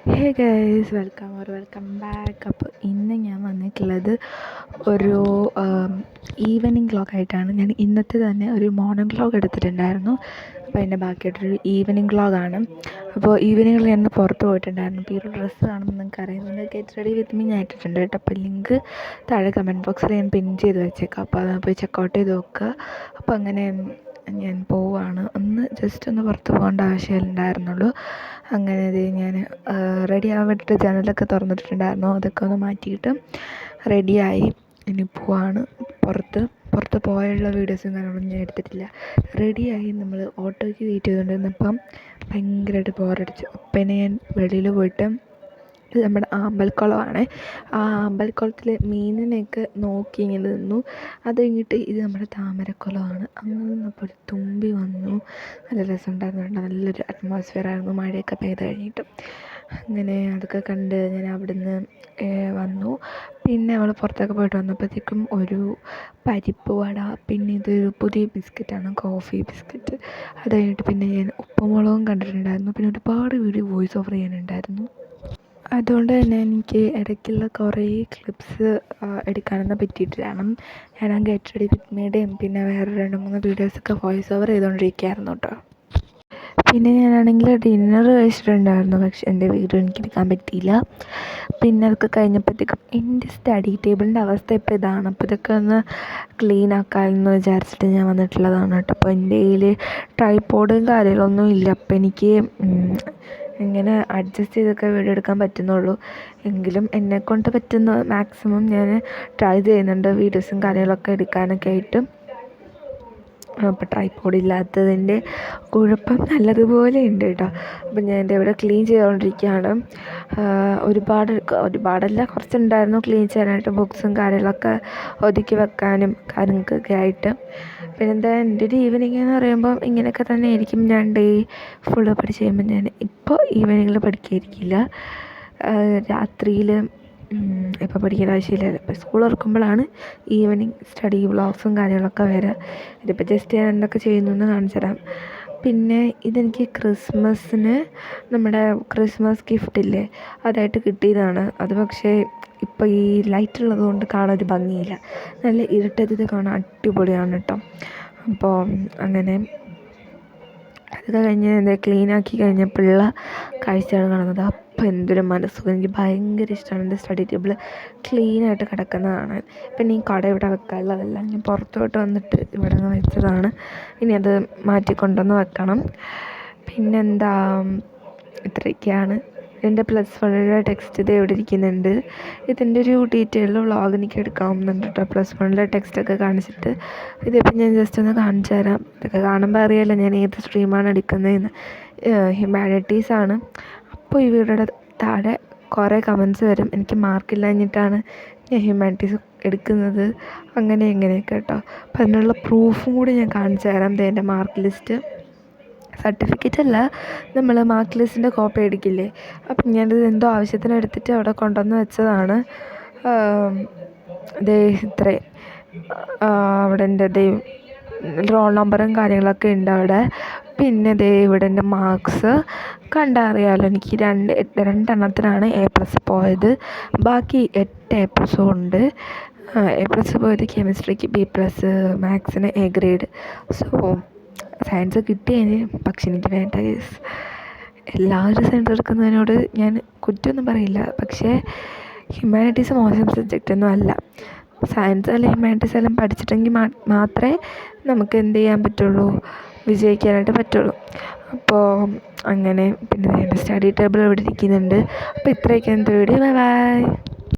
Hey guys, welcome back. അപ്പോൾ ഇന്ന് ഞാൻ വന്നിട്ടുള്ളത് ഒരു ഈവനിങ് വ്ളോഗായിട്ടാണ്. ഞാൻ ഇന്നത്തെ തന്നെ ഒരു മോർണിംഗ് വ്ളോഗ് എടുത്തിട്ടുണ്ടായിരുന്നു. അപ്പോൾ അതിൻ്റെ ബാക്കിയായിട്ടൊരു ഈവനിങ് വ്ളോഗാണ്. അപ്പോൾ ഈവനിങ്ങിൽ ഞാൻ പുറത്ത് പോയിട്ടുണ്ടായിരുന്നു. അപ്പോൾ ഈ ഒരു ഡ്രസ്സ് കാണുമ്പോൾ നിങ്ങൾക്ക് അറിയുന്നത് ഗെറ്റ് റെഡി വിത്ത് മീ ഞാൻ ഇട്ടിട്ടുണ്ട് കേട്ടോ. അപ്പോൾ ലിങ്ക് താഴെ കമൻറ്റ് ബോക്സിൽ ഞാൻ പിൻ ചെയ്ത് വെച്ചേക്കാം. അപ്പോൾ അത് പോയി ചെക്കൗട്ട് ചെയ്ത് നോക്കുക. അപ്പോൾ അങ്ങനെ ഞാൻ പോവുകയാണ്. ജസ്റ്റ് ഒന്ന് പുറത്ത് പോകേണ്ട ആവശ്യമുണ്ടായിരുന്നുള്ളൂ. അങ്ങനെ ഞാൻ റെഡി ആവാൻ വേണ്ടിയിട്ട് ജനലൊക്കെ തുറന്നിട്ടുണ്ടായിരുന്നു. അതൊക്കെ ഒന്ന് മാറ്റിയിട്ട് റെഡിയായി ഇനി പോവാണ്. പുറത്ത് പോയുള്ള വീഡിയോസും കാര്യങ്ങളൊന്നും ഞാൻ എടുത്തിട്ടില്ല. റെഡിയായി നമ്മൾ ഓട്ടോയ്ക്ക് വെയിറ്റ് ചെയ്തുകൊണ്ടിരുന്നപ്പം ഭയങ്കരമായിട്ട് ബോറടിച്ചു. അപ്പം ഞാൻ വെളിയിൽ പോയിട്ട്, ഇത് നമ്മുടെ അമ്പലക്കുളമാണ്. ആ അമ്പലക്കുളത്തിൽ മീനിനെയൊക്കെ നോക്കി ഇങ്ങനെ നിന്നു. അത് കഴിഞ്ഞിട്ട് ഇത് നമ്മുടെ താമരക്കുളമാണ്. അങ്ങനെ നിന്നപ്പോൾ ഒരു തുമ്പി വന്നു. നല്ല രസമുണ്ടായിരുന്നു കേട്ടോ. നല്ലൊരു അറ്റ്മോസ്ഫിയർ ആയിരുന്നു മഴയൊക്കെ പെയ്ത് കഴിഞ്ഞിട്ട്. അങ്ങനെ അതൊക്കെ കണ്ട് ഞാൻ അവിടുന്ന് വന്നു. പിന്നെ നമ്മൾ പുറത്തൊക്കെ പോയിട്ട് വന്നപ്പോഴത്തേക്കും ഒരു പരിപ്പ് വട, പിന്നെ ഇതൊരു പുതിയ ബിസ്ക്കറ്റാണ്, കോഫി ബിസ്ക്കറ്റ്. അത് കഴിഞ്ഞിട്ട് പിന്നെ ഞാൻ ഉപ്പുമുളകും കണ്ടിട്ടുണ്ടായിരുന്നു. പിന്നെ ഒരുപാട് വീഡിയോ വോയിസ് ഓവർ ചെയ്യാനുണ്ടായിരുന്നു. അതുകൊണ്ട് തന്നെ എനിക്ക് ഇടയ്ക്കുള്ള കുറേ ക്ലിപ്സ് എടുക്കാനൊന്നും പറ്റിയിട്ടില്ല. ഞാൻ ആ ഗെറ്റ് റെഡി വിത്ത് മീയുടെയും പിന്നെ വേറെ 2-3 വീഡിയോസൊക്കെ വോയിസ് ഓവർ ചെയ്തുകൊണ്ടിരിക്കുകയായിരുന്നു കേട്ടോ. പിന്നെ ഞാനാണെങ്കിൽ ഡിന്നർ കഴിച്ചിട്ടുണ്ടായിരുന്നു. പക്ഷേ എൻ്റെ വീഡിയോ എനിക്കെടുക്കാൻ പറ്റിയില്ല. പിന്നെ അതൊക്കെ കഴിഞ്ഞപ്പോഴത്തേക്കും എൻ്റെ സ്റ്റഡി ടേബിളിൻ്റെ അവസ്ഥ ഇപ്പോൾ ഇതാണ്. അപ്പോൾ ഇതൊക്കെ ഒന്ന് ക്ലീൻ ആക്കാമെന്ന് വിചാരിച്ചിട്ട് ഞാൻ വന്നിട്ടുള്ളതാണ് കേട്ടോ. അപ്പോൾ എൻ്റെ കയ്യിൽ ട്രൈപോഡും കാര്യങ്ങളൊന്നും ഇല്ല. അപ്പോൾ എനിക്ക് ഇങ്ങനെ അഡ്ജസ്റ്റ് ചെയ്തൊക്കെ വീഡിയോ എടുക്കാൻ പറ്റുന്നുള്ളൂ. എങ്കിലും എന്നെക്കൊണ്ട് പറ്റുന്ന മാക്സിമം ഞാൻ ട്രൈ ചെയ്യുന്നുണ്ട് വീഡിയോസും കാര്യങ്ങളൊക്കെ എടുക്കാനൊക്കെ ആയിട്ട്. അപ്പോൾ ട്രൈപോഡ് ഇല്ലാത്തതിൻ്റെ കുഴപ്പം നല്ലതുപോലെ ഉണ്ട് കേട്ടോ. അപ്പം ഞാൻ എൻ്റെ ഇവിടെ ക്ലീൻ ചെയ്തുകൊണ്ടിരിക്കുകയാണ്. ഒരുപാടല്ല, കുറച്ചുണ്ടായിരുന്നു ക്ലീൻ ചെയ്യാനായിട്ട്. ബുക്സും കാര്യങ്ങളൊക്കെ ഒതുക്കി വെക്കാനും കാര്യങ്ങൾക്കൊക്കെ ആയിട്ട്. പിന്നെന്താ, എൻ്റെ ഒരു ഈവനിങ് എന്ന് പറയുമ്പോൾ ഇങ്ങനെയൊക്കെ തന്നെ ആയിരിക്കും. ഞാൻ ഡേ ഫുള്ള് പഠിച്ച് കഴിയുമ്പോൾ ഞാൻ ഇപ്പോൾ ഈവനിങ്ങിൽ പഠിക്കാതിരിക്കില്ല. രാത്രിയിൽ ഇപ്പോൾ പഠിക്കേണ്ട ആവശ്യമില്ല. ഇപ്പോൾ സ്കൂൾ തുറക്കുമ്പോഴാണ് ഈവനിങ് സ്റ്റഡി വ്ളോഗ്സും കാര്യങ്ങളൊക്കെ വരിക. ഇതിപ്പോൾ ജസ്റ്റ് ഞാൻ എന്തൊക്കെ ചെയ്യുന്നു എന്ന് കാണിച്ചു തരാം. പിന്നെ ഇതെനിക്ക് ക്രിസ്മസിന് നമ്മുടെ ക്രിസ്മസ് ഗിഫ്റ്റില്ലേ, അതായിട്ട് കിട്ടിയതാണ്. അത് പക്ഷേ ഇപ്പോൾ ഈ ലൈറ്റ് ഉള്ളത് കൊണ്ട് കാണാൻ ഒരു ഭംഗിയില്ല. നല്ല ഇരുട്ടത്ത് കാണാൻ അടിപൊളിയാണ് കേട്ടോ. അപ്പോൾ അങ്ങനെ അതൊക്കെ കഴിഞ്ഞ് ക്ലീനാക്കി കഴിഞ്ഞപ്പോഴുള്ള കാഴ്ചയാണ് കാണുന്നത്. അപ്പോൾ എന്തൊരു മനസ്സുഖം. എനിക്ക് ഭയങ്കര ഇഷ്ടമാണ് എൻ്റെ സ്റ്റഡി ടേബിൾ ക്ലീനായിട്ട് കിടക്കുന്നത് കാണാൻ. പിന്നെ ഈ കട ഇവിടെ വെക്കാനുള്ളതല്ല, ഞാൻ പുറത്തോട്ട് വന്നിട്ട് ഇവിടെ നിന്ന് വെച്ചതാണ്. ഇനി അത് മാറ്റിക്കൊണ്ടുവന്ന് വെക്കണം. പിന്നെന്താ, ഇത്രയൊക്കെയാണ്. എൻ്റെ +1 ടെക്സ്റ്റ് ഇത് എവിടെ ഇരിക്കുന്നുണ്ട്. ഇതിൻ്റെ ഒരു ഡീറ്റെയിൽഡ് വ്ളോഗ് എനിക്ക് എടുക്കാവുന്നുണ്ട് കേട്ടോ. +1 ടെക്സ്റ്റൊക്കെ കാണിച്ചിട്ട്. ഇതിപ്പോൾ ഞാൻ ജസ്റ്റ് ഒന്ന് കാണിച്ചു തരാം. ഇതൊക്കെ കാണുമ്പോൾ അറിയാമല്ലോ ഞാൻ ഏത് സ്ട്രീമാണ് എടുക്കുന്നതെന്ന്. ഹ്യൂമാനിറ്റീസാണ്. അപ്പോൾ ഈ വീഡിയോയുടെ താഴെ കുറേ കമൻറ്റ്സ് വരും. എനിക്ക് മാർക്കില്ലാഞ്ഞിട്ടാണ് ഞാൻ ഹ്യൂമാനിറ്റീസ് എടുക്കുന്നത്, അങ്ങനെയൊക്കെ കേട്ടോ. അപ്പോൾ അതിനുള്ള പ്രൂഫും കൂടി ഞാൻ കാണിച്ചു തരാം. എൻ്റെ മാർക്ക് ലിസ്റ്റ്, സർട്ടിഫിക്കറ്റ് അല്ല, നമ്മൾ മാർക്ക് ലിസ്റ്റിൻ്റെ കോപ്പി എടുക്കില്ലേ. അപ്പം ഞാനിത് എന്തോ ആവശ്യത്തിന് എടുത്തിട്ട് അവിടെ കൊണ്ടുവന്ന് വെച്ചതാണ്. ഇത്രയും അവിടെ എൻ്റെ റോൾ നമ്പറും കാര്യങ്ങളൊക്കെ ഉണ്ട് അവിടെ. പിന്നെ ഇവിടെ എൻ്റെ മാർക്സ് കണ്ടാൽ അറിയാമല്ലോ. എനിക്ക് 2 A+ പോയത്. ബാക്കി 8 A+ ഉണ്ട്. A+ പോയത് കെമിസ്ട്രിക്ക് B+, മാത്സിന് A grade. So science കിട്ടിയതിന്, പക്ഷെ എനിക്ക് വേണ്ട കേസ്. എല്ലാവരും സയൻസ് എടുക്കുന്നതിനോട് ഞാൻ കുറ്റമൊന്നും പറയില്ല. പക്ഷേ ഹ്യൂമാനിറ്റീസ് മോശം സബ്ജക്റ്റൊന്നും അല്ല. സയൻസ് അല്ലെങ്കിൽ ഹ്യൂമാനിറ്റീസ് എല്ലാം പഠിച്ചിട്ടെങ്കിൽ മാത്രമേ നമുക്ക് എന്ത് ചെയ്യാൻ പറ്റുള്ളൂ, വിജയിക്കാനായിട്ട് പറ്റുള്ളൂ. അപ്പോൾ അങ്ങനെ. പിന്നെ സ്റ്റഡി ടേബിൾ ഇവിടെ ഇരിക്കുന്നുണ്ട്. അപ്പോൾ ഇത്രയൊക്കെ എൻ്റെ വീഡിയോ. ബൈ.